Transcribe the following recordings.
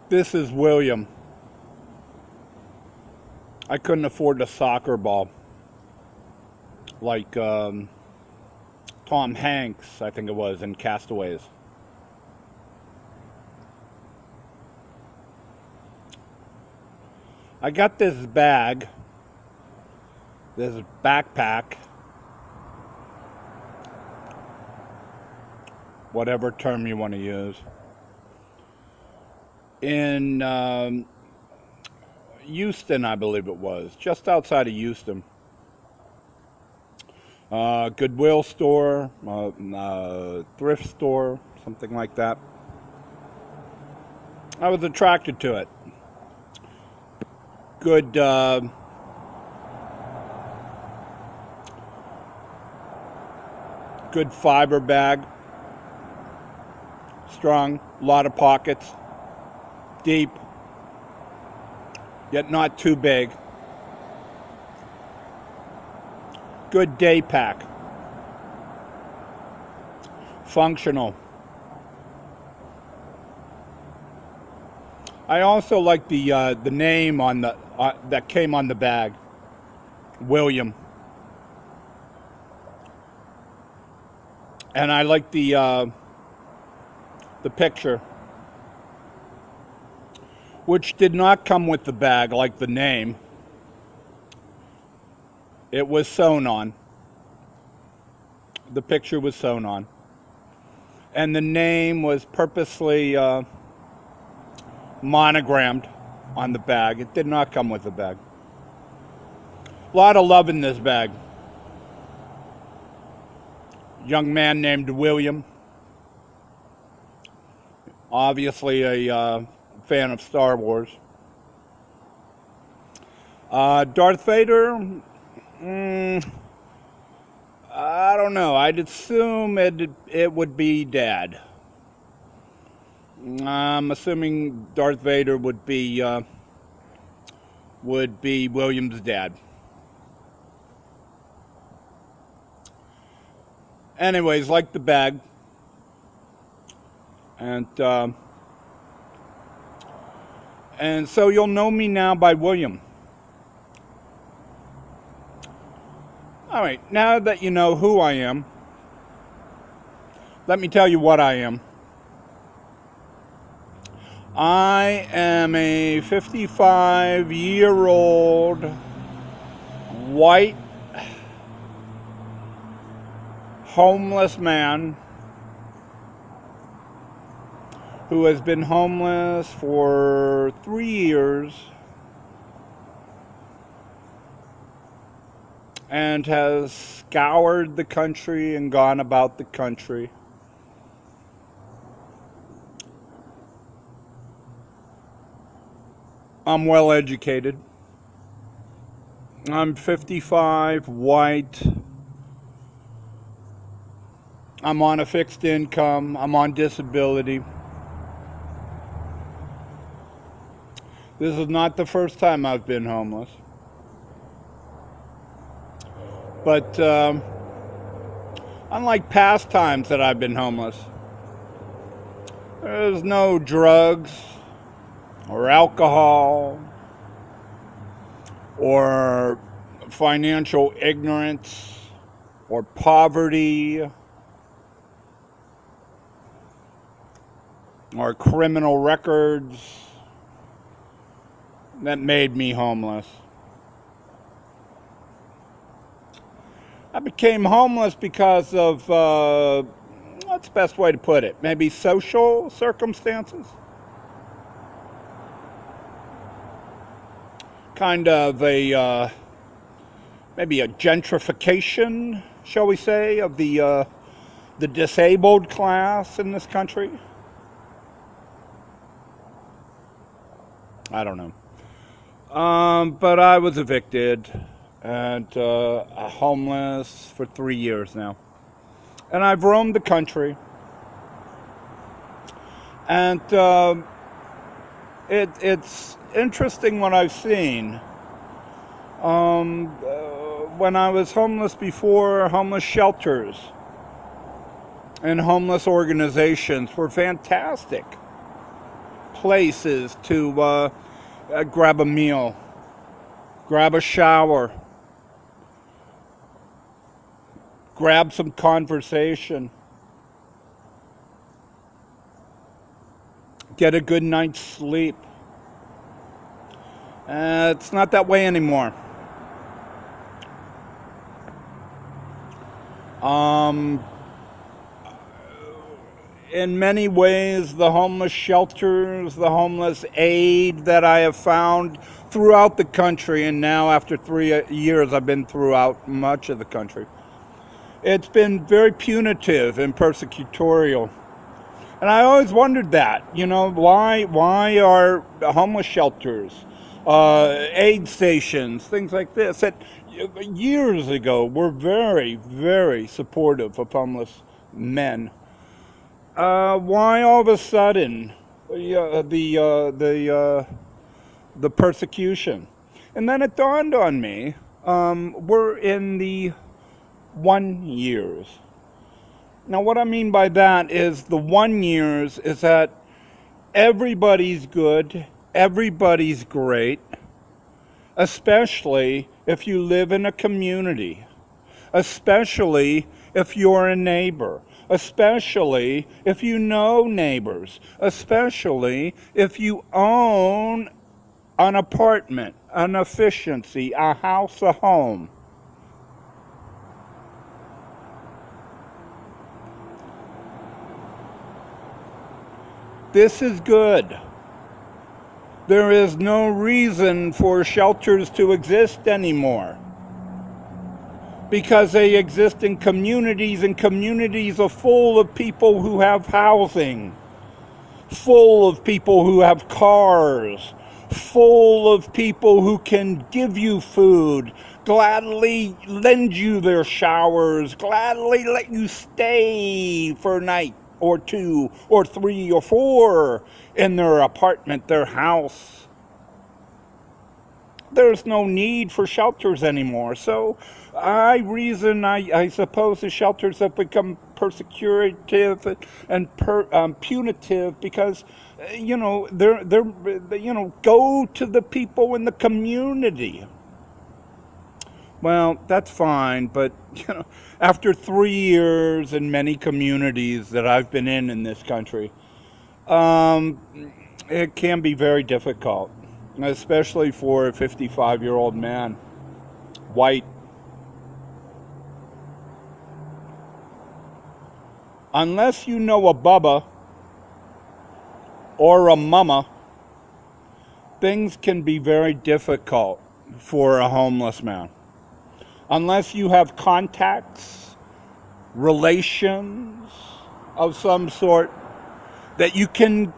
This is William. I couldn't afford a soccer ball like Tom Hanks, I think it was, in Castaways. I got this bag, this backpack, whatever term you want to use, in Houston, I believe it was, just outside of Houston. Goodwill store, thrift store, something like that. I was attracted to it. Good, good fiber bag, strong, a lot of pockets, deep, yet not too big. Good day pack. Functional. I also like the name on the that came on the bag, William. And I like the picture, which did not come with the bag like the name. It was sewn on. The picture was sewn on. And the name was purposely monogrammed on the bag. It did not come with the bag. A lot of love in this bag. Young man named William. Obviously a fan of Star Wars. Darth Vader, I don't know. I'd assume it would be Dad. I'm assuming Darth Vader would be William's dad. Anyways, like the bag, and so you'll know me now by William. All right, now that you know who I am, let me tell you what I am. I am a 55-year-old white homeless man who has been homeless for 3 years and has scoured the country and gone about the country. I'm well educated. I'm 55, white. I'm on a fixed income. I'm on disability. This is not the first time I've been homeless. But unlike past times that I've been homeless, there's no drugs or alcohol or financial ignorance or poverty or criminal records that made me homeless. I became homeless because of, what's the best way to put it? Maybe social circumstances? Kind of a, maybe a gentrification, shall we say, of the disabled class in this country. I don't know. But I was evicted and homeless for 3 years now. And I've roamed the country. And it's interesting what I've seen. When I was homeless before, homeless shelters and homeless organizations were fantastic. places to grab a meal, grab a shower, grab some conversation, get a good night's sleep. It's not that way anymore. In many ways, the homeless shelters, the homeless aid that I have found throughout the country, and now after 3 years I've been throughout much of the country, it's been very punitive and persecutorial. And I always wondered that, why are homeless shelters, aid stations, things like this, that years ago were very, very supportive of homeless men. Why all of a sudden the persecution? And then it dawned on me, we're in the 1 years. Now, what I mean by that is the 1 years is that everybody's good, everybody's great, especially if you live in a community, especially if you're a neighbor, especially if you know neighbors, especially if you own an apartment, an efficiency, a house, a home. This is good. There is no reason for shelters to exist anymore, because they exist in communities, and communities are full of people who have housing, full of people who have cars, full of people who can give you food, gladly lend you their showers, gladly let you stay for a night or 2 or 3 or 4 in their apartment, their house. There's no need for shelters anymore. So I suppose the shelters have become persecutive and punitive because, they're go to the people in the community. Well, that's fine, but after 3 years in many communities that I've been in this country, it can be very difficult, especially for a 55-year-old man, white. Unless you know a bubba or a mama, things can be very difficult for a homeless man. Unless you have contacts, relations of some sort that you can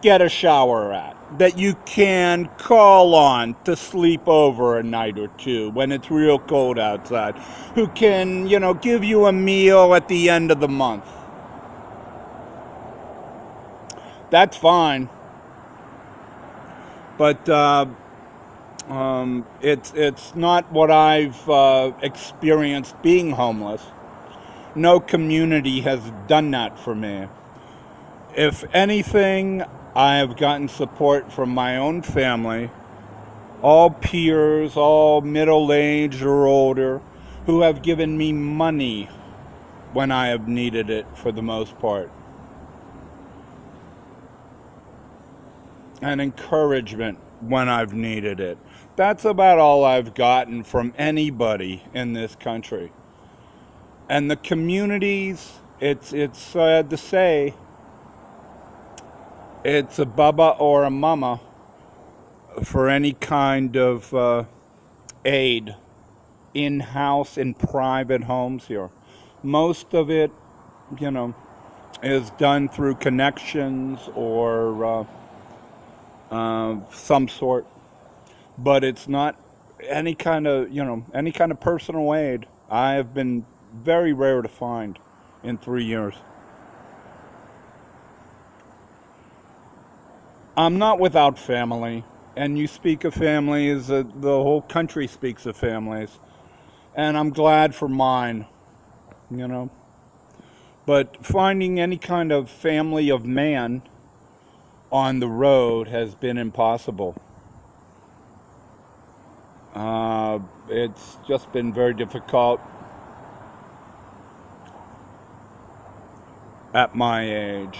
get a shower at, that you can call on to sleep over a night or 2 when it's real cold outside, who can, give you a meal at the end of the month. That's fine. But it's not what I've experienced being homeless. No community has done that for me. If anything, I have gotten support from my own family, all peers, all middle-aged or older, who have given me money when I have needed it for the most part. And encouragement when I've needed it. That's about all I've gotten from anybody in this country. And the communities, it's sad to say, it's a bubba or a mama for any kind of aid in-house, in private homes here. Most of it, is done through connections or some sort, but it's not any kind of personal aid. I have been very rare to find in 3 years. I'm not without family, and you speak of families, the whole country speaks of families, and I'm glad for mine, But finding any kind of family of man on the road has been impossible. It's just been very difficult at my age.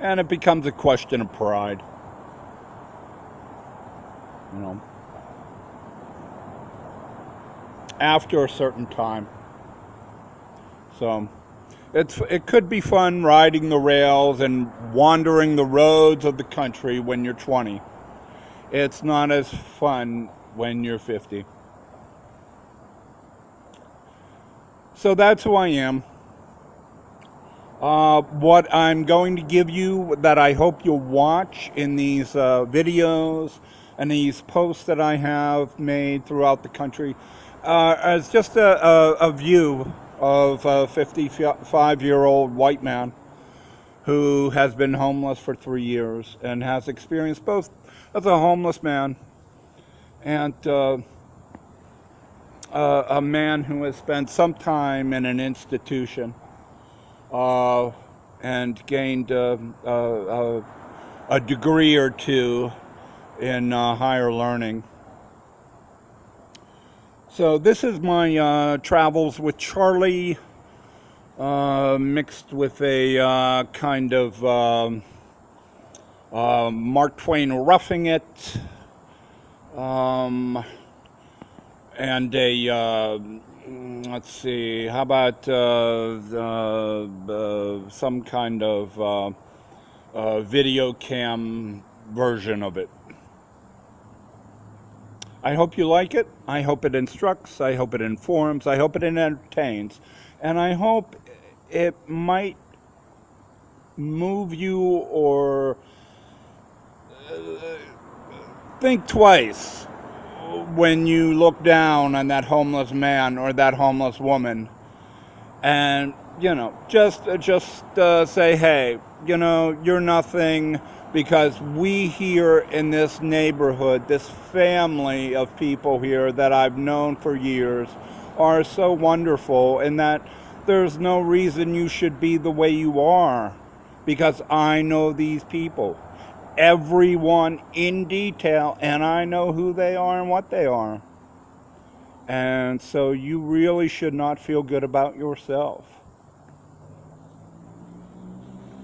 And it becomes a question of pride, you know, after a certain time. So it could be fun riding the rails and wandering the roads of the country when you're 20. It's not as fun when you're 50. So that's who I am. What I'm going to give you that I hope you'll watch in these videos and these posts that I have made throughout the country is just a view of a 55-year-old white man who has been homeless for 3 years and has experienced both as a homeless man and a man who has spent some time in an institution and gained a degree or two in higher learning. So this is my travels with Charlie, mixed with a kind of Mark Twain Roughing It, and a let's see, how about some kind of video cam version of it. I hope you like it. I hope it instructs. I hope it informs. I hope it entertains. And I hope it might move you or think twice when you look down on that homeless man or that homeless woman, and just say, hey, you're nothing, because we here in this neighborhood, this family of people here that I've known for years, are so wonderful, and that there's no reason you should be the way you are, because I know these people, everyone in detail, and I know who they are and what they are. And so you really should not feel good about yourself.